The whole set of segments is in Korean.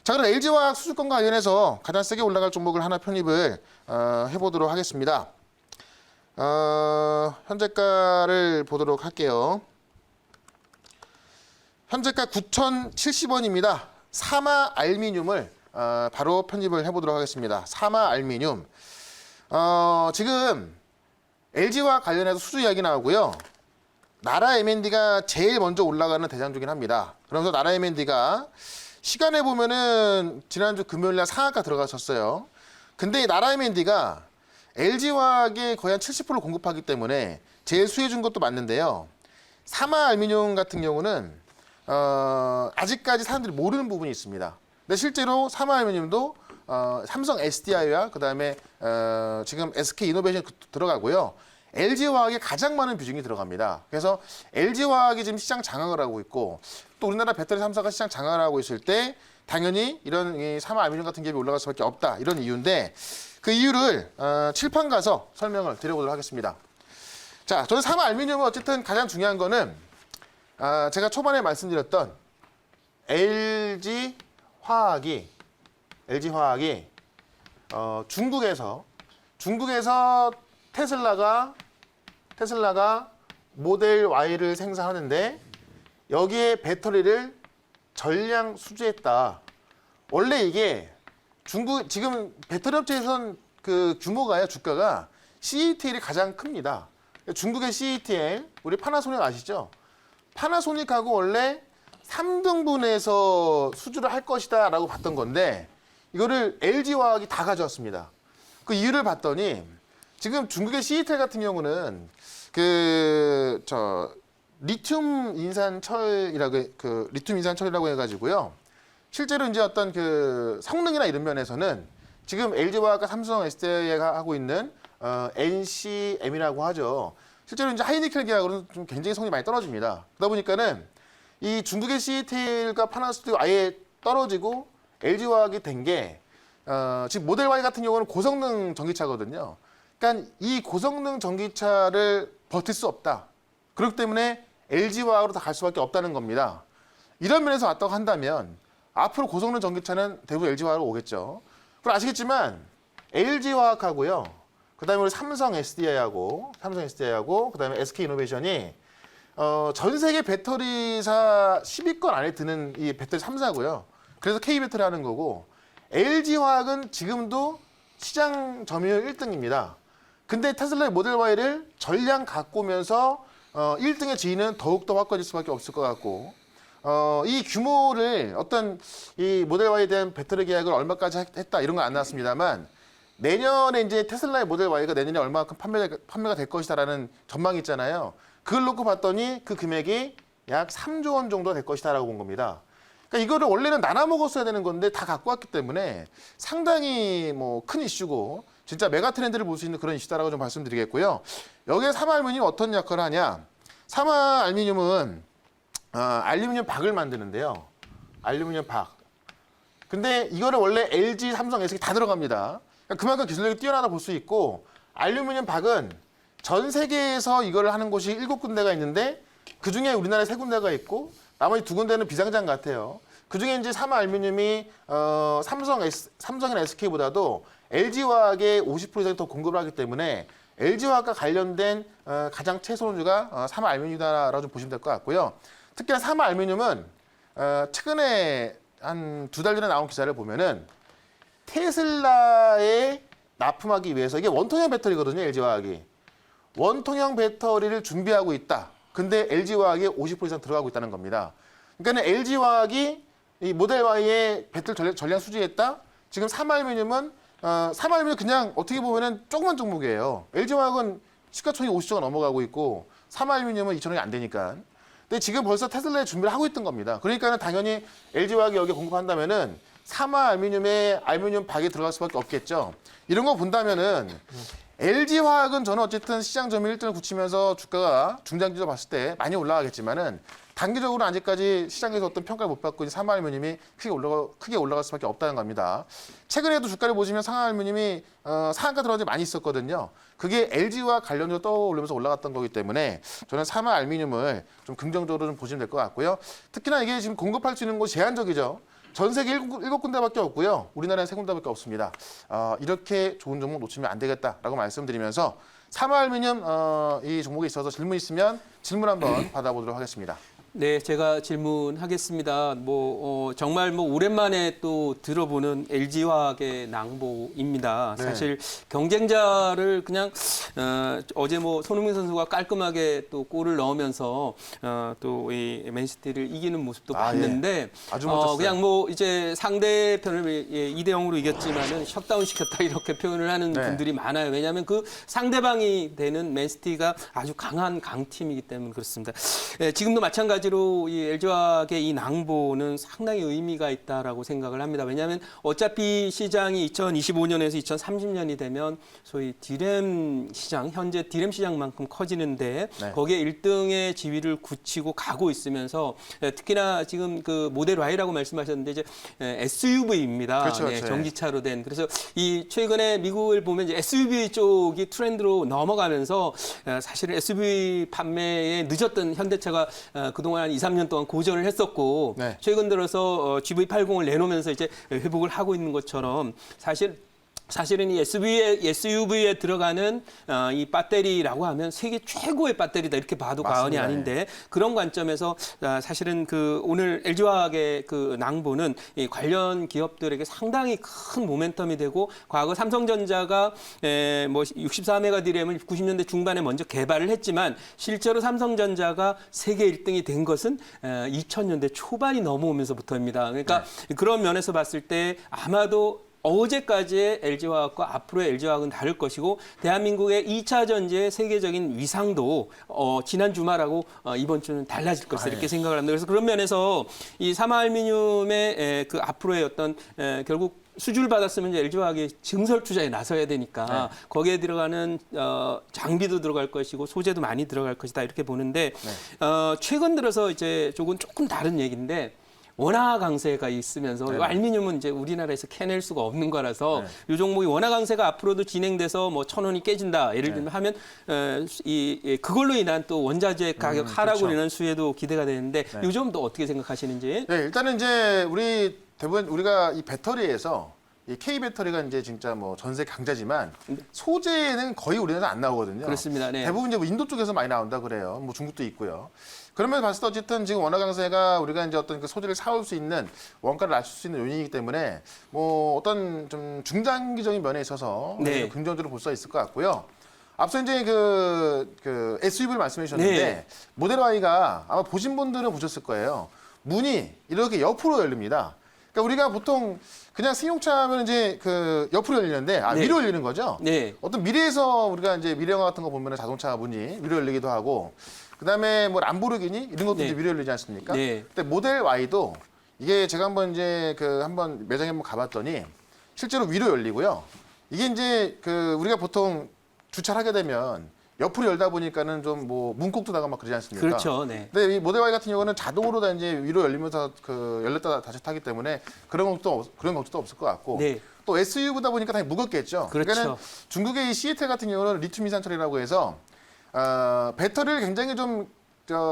자, 그럼 LG화학 수주권과 관련해서 가장 세게 올라갈 종목을 하나 편입을 해보도록 하겠습니다. 현재가를 보도록 할게요. 현재가 9,070원입니다. 사마 알미늄을 바로 편입을 해보도록 하겠습니다. 사마 알미늄. 지금 LG와 관련해서 수주 이야기 나오고요. 나라 M&D가 제일 먼저 올라가는 대장주긴 합니다. 그러면서 나라 M&D가 시간에 보면은 지난주 금요일날 상한가 들어갔었어요. 근데 이 나라 M&D가 LG화학에 거의 한 70%를 공급하기 때문에 제일 수혜준 것도 맞는데요. 사마 알미늄 같은 경우는 아직까지 사람들이 모르는 부분이 있습니다. 근데 실제로 사마 알미늄도 삼성 SDI와 그다음에 지금 SK 이노베이션 들어가고요. LG화학에 가장 많은 비중이 들어갑니다. 그래서 LG화학이 지금 시장 장악을 하고 있고 또 우리나라 배터리 3사가 시장 장악을 하고 있을 때 당연히 이런 이 사마 알미늄 같은 기업이 올라갈 수밖에 없다. 이런 이유인데 그 이유를 칠판 가서 설명을 드려보도록 하겠습니다. 자, 저는 사마 알미늄은 어쨌든 가장 중요한 거는 제가 초반에 말씀드렸던 LG화학이 중국에서 테슬라가 모델 Y를 생산하는데 여기에 배터리를 전량 수주했다. 원래 이게 중국 지금 배터리 업체에선 그 규모가요, 주가가 CATL이 가장 큽니다. 중국의 CATL 우리 파나소닉 아시죠? 파나소닉하고 원래 3등분해서 수주를 할 것이다라고 봤던 건데 이거를 LG화학이 다 가져왔습니다. 그 이유를 봤더니 지금 중국의 CATL 같은 경우는 리튬 인산철이라고 해가지고요. 실제로 이제 어떤 그 성능이나 이런 면에서는 지금 LG화학과 삼성 SDI가 하고 있는 NCM이라고 하죠. 실제로 이제 하이니켈 계약으로는 좀 굉장히 성능이 많이 떨어집니다. 그러다 보니까는 이 중국의 CATL과 파나소닉이 아예 떨어지고 LG화학이 된 게 지금 모델 Y 같은 경우는 고성능 전기차거든요. 그러니까 이 고성능 전기차를 버틸 수 없다. 그렇기 때문에 LG화학으로 다 갈 수밖에 없다는 겁니다. 이런 면에서 왔다고 한다면 앞으로 고성능 전기차는 대부분 LG화학으로 오겠죠. 그럼 아시겠지만 LG화학하고요. 그다음에 우리 삼성 SDI하고 그다음에 SK 이노베이션이 전 세계 배터리사 10위권 안에 드는 이 배터리 3사고요. 그래서 K배터리 하는 거고 LG화학은 지금도 시장 점유율 1등입니다. 근데 테슬라의 모델 Y를 전량 갖고 오면서 1등의 지위는 더욱더 확고해질 수밖에 없을 것 같고 이 규모를 어떤 이 모델 Y에 대한 배터리 계약을 얼마까지 했다 이런 건 안 나왔습니다만 내년에 이제 테슬라의 모델 Y가 내년에 얼마만큼 판매가 될 것이다라는 전망이 있잖아요. 그걸 놓고 봤더니 그 금액이 약 3조 원 정도 될 것이다라고 본 겁니다. 그러니까 이거를 원래는 나눠 먹었어야 되는 건데 다 갖고 왔기 때문에 상당히 뭐 큰 이슈고 진짜 메가 트렌드를 볼 수 있는 그런 이슈다라고 좀 말씀드리겠고요. 여기에 사마 알미늄이 어떤 역할을 하냐? 사마 알미늄은 알루미늄 박을 만드는데요. 알루미늄 박. 근데 이거를 원래 LG, 삼성, SK 다 들어갑니다. 그러니까 그만큼 기술력이 뛰어나다 볼 수 있고 알루미늄 박은 전 세계에서 이걸 하는 곳이 7군데가 있는데 그중에 우리나라에 3군데가 있고 나머지 2군데는 비상장 같아요. 그중에 이제 사마 알루미늄이 삼성이나 SK보다도 LG화학에 50% 이상 더 공급을 하기 때문에 LG화학과 관련된 가장 최선주가 사마 알루미늄이다라고 좀 보시면 될 것 같고요. 특히나 사마 알루미늄은 최근에 한 2달 전에 나온 기사를 보면은 테슬라에 납품하기 위해서 이게 원통형 배터리거든요. LG화학이. 원통형 배터리를 준비하고 있다. 근데 LG화학이 50% 이상 들어가고 있다는 겁니다. 그러니까 LG화학이 이 모델 Y의 배터리 전량 수주했다. 지금 사마알미늄은 사마알미늄 그냥 어떻게 보면은 조그만 종목이에요. LG화학은 시가총액 50조가 넘어가고 있고 사마알미늄은 2천억이 안 되니까. 근데 지금 벌써 테슬라에 준비를 하고 있던 겁니다. 그러니까는 당연히 LG화학이 여기에 공급한다면은 사마알미늄에 알루미늄 박이 들어갈 수밖에 없겠죠. 이런 거 본다면은 LG화학은 저는 어쨌든 시장 점유율 1등을 굳히면서 주가가 중장기적으로 봤을 때 많이 올라가겠지만은 단기적으로 아직까지 시장에서 어떤 평가를 못 받고 있는 사마알루미늄이 크게 올라갈 수밖에 없다는 겁니다. 최근에도 주가를 보시면 사마알루미늄이 상한가 들어간 적이 많이 있었거든요. 그게 LG와 관련적으로 떠오르면서 올라갔던 거기 때문에 저는 사마알루미늄을 좀 긍정적으로 좀 보시면 될 것 같고요. 특히나 이게 지금 공급할 수 있는 곳이 제한적이죠. 전 세계 일곱 군데밖에 없고요. 우리나라는 3군데밖에 없습니다. 이렇게 좋은 종목 놓치면 안 되겠다라고 말씀드리면서 삼화알루미늄 이 종목에 있어서 질문 있으면 질문 한번 받아보도록 하겠습니다. 네, 제가 질문하겠습니다. 정말 오랜만에 또 들어보는 LG화학의 낭보입니다. 네. 사실 경쟁자를 그냥 어제 손흥민 선수가 깔끔하게 또 골을 넣으면서 또 이 맨시티를 이기는 모습도 봤는데 예. 아주 멋졌어요. 그냥 이제 상대편을 2대 0으로 이겼지만은 셧다운 시켰다 이렇게 표현을 하는 네. 분들이 많아요. 왜냐하면 그 상대방이 되는 맨시티가 아주 강한 강팀이기 때문에 그렇습니다. 지금도 마찬가지로 이 LG화학의 이 낭보는 상당히 의미가 있다라고 생각을 합니다. 왜냐하면 어차피 시장이 2025년에서 2030년이 되면 소위 디램 시장, 현재 디램 시장만큼 커지는데 네. 거기에 1등의 지위를 굳히고 가고 있으면서 특히나 지금 그 모델 Y라고 말씀하셨는데 이제 SUV입니다. 그렇죠, 네, 그렇죠. 전기차로 된. 그래서 이 최근에 미국을 보면 이제 SUV 쪽이 트렌드로 넘어가면서 사실은 SUV 판매에 늦었던 현대차가 그동안 한 2, 3년 동안 고전을 했었고 네. 최근 들어서 GV80을 내놓으면서 이제 회복을 하고 있는 것처럼 사실은 이 SUV에 들어가는 이 배터리라고 하면 세계 최고의 배터리다 이렇게 봐도 과언이 맞습니다. 아닌데 그런 관점에서 사실은 그 오늘 LG화학의 그 낭보는 이 관련 기업들에게 상당히 큰 모멘텀이 되고 과거 삼성전자가 64메가 디램을 90년대 중반에 먼저 개발을 했지만 실제로 삼성전자가 세계 1등이 된 것은 2000년대 초반이 넘어오면서부터입니다. 그러니까 그런 면에서 봤을 때 아마도 어제까지의 LG화학과 앞으로의 LG화학은 다를 것이고 대한민국의 2차 전지의 세계적인 위상도 지난 주말하고 이번 주는 달라질 것이다 이렇게 생각을 합니다. 그래서 그런 면에서 이 삼화알루미늄의 그 앞으로의 어떤 결국 수주를 받았으면 이제 LG화학이 증설 투자에 나서야 되니까 거기에 들어가는 장비도 들어갈 것이고 소재도 많이 들어갈 것이다 이렇게 보는데 최근 들어서 이제 조금 다른 얘기인데 원화 강세가 있으면서 알루미늄은 이제 우리나라에서 캐낼 수가 없는 거라서 이 종목이 원화 강세가 앞으로도 진행돼서 1,000원이 깨진다 예를 들면 하면 그걸로 인한 또 원자재 가격 하락으로 그렇죠. 인한 수혜도 기대가 되는데 이 점도 어떻게 생각하시는지? 네, 일단은 이제 우리 대부분 우리가 이 배터리에서 이 K 배터리가 이제 진짜 전세 강자지만 소재는 거의 우리나라에서 안 나오거든요. 그렇습니다. 네. 대부분 이제 인도 쪽에서 많이 나온다 그래요. 중국도 있고요. 그러면 봤을 때 어쨌든 지금 원화 강세가 우리가 이제 어떤 그 소재를 사올 수 있는 원가를 낮출 수 있는 요인이기 때문에 어떤 좀 중장기적인 면에 있어서 네. 긍정적으로 볼 수 있을 것 같고요. 앞서 이제 그 SUV를 말씀해 주셨는데 네. 모델 Y가 아마 보신 분들은 보셨을 거예요. 문이 이렇게 옆으로 열립니다. 그러니까 우리가 보통 그냥 승용차 하면 이제 그 옆으로 열리는데 네. 위로 열리는 거죠. 네. 어떤 미래에서 우리가 이제 미래 영화 같은 거 보면 자동차 문이 위로 열리기도 하고 그다음에 람보르기니 이런 것도 네. 이제 위로 열리지 않습니까? 네. 근데 모델 Y도 이게 제가 한번 이제 한번 매장에 한번 가봤더니 실제로 위로 열리고요. 이게 이제 그 우리가 보통 주차를 하게 되면 옆으로 열다 보니까는 좀 문콕도 나가 막 그러지 않습니까? 그렇죠. 네. 근데 이 모델 Y 같은 경우는 자동으로 다 이제 위로 열리면서 열렸다 다시 타기 때문에 그런 것도 없을 것 같고. 네. 또 SUV다 보니까 당연히 무겁겠죠. 그렇죠. 그러니까는 중국의 이 시애틀 같은 경우는 리튬 이산철이라고 해서 배터리를 굉장히 좀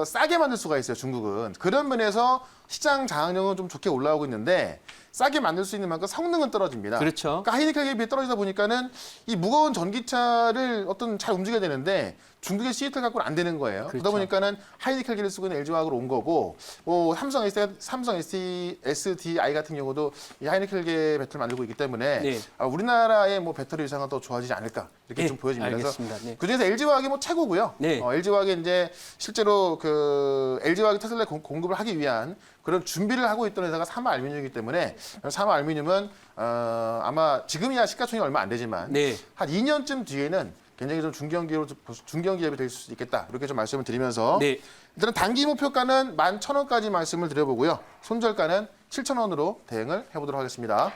싸게 만들 수가 있어요. 중국은 그런 면에서 시장 장악력은 좀 좋게 올라오고 있는데 싸게 만들 수 있는 만큼 성능은 떨어집니다. 그렇죠. 그러니까 하이니켈에 비해 떨어지다 보니까는 이 무거운 전기차를 잘 움직여야 되는데 중국의 시애틀 갖고는 안 되는 거예요. 그렇죠. 그러다 보니까는 하이니켈기를 쓰고 있는 LG화학으로 온 거고 삼성 SDI 같은 경우도 이 하이니켈계 배터리를 만들고 있기 때문에 네. 우리나라의 배터리 위상은 더 좋아지지 않을까 이렇게 네, 좀 보여집니다. 알겠습니다. 네. 그중에서 LG화학이 최고고요. 네. LG화학이 이제 실제로 그 LG화학이 테슬라에 공급을 하기 위한 그런 준비를 하고 있던 회사가 삼화알루미늄이기 때문에 삼화알루미늄은 아마 지금이야 시가총액이 얼마 안 되지만 네. 한 2년쯤 뒤에는 굉장히 좀 중견기업이 될 수 있겠다 이렇게 좀 말씀을 드리면서 네. 일단은 단기 목표가는 11,000원까지 말씀을 드려보고요. 손절가는 7,000원으로 대응을 해보도록 하겠습니다.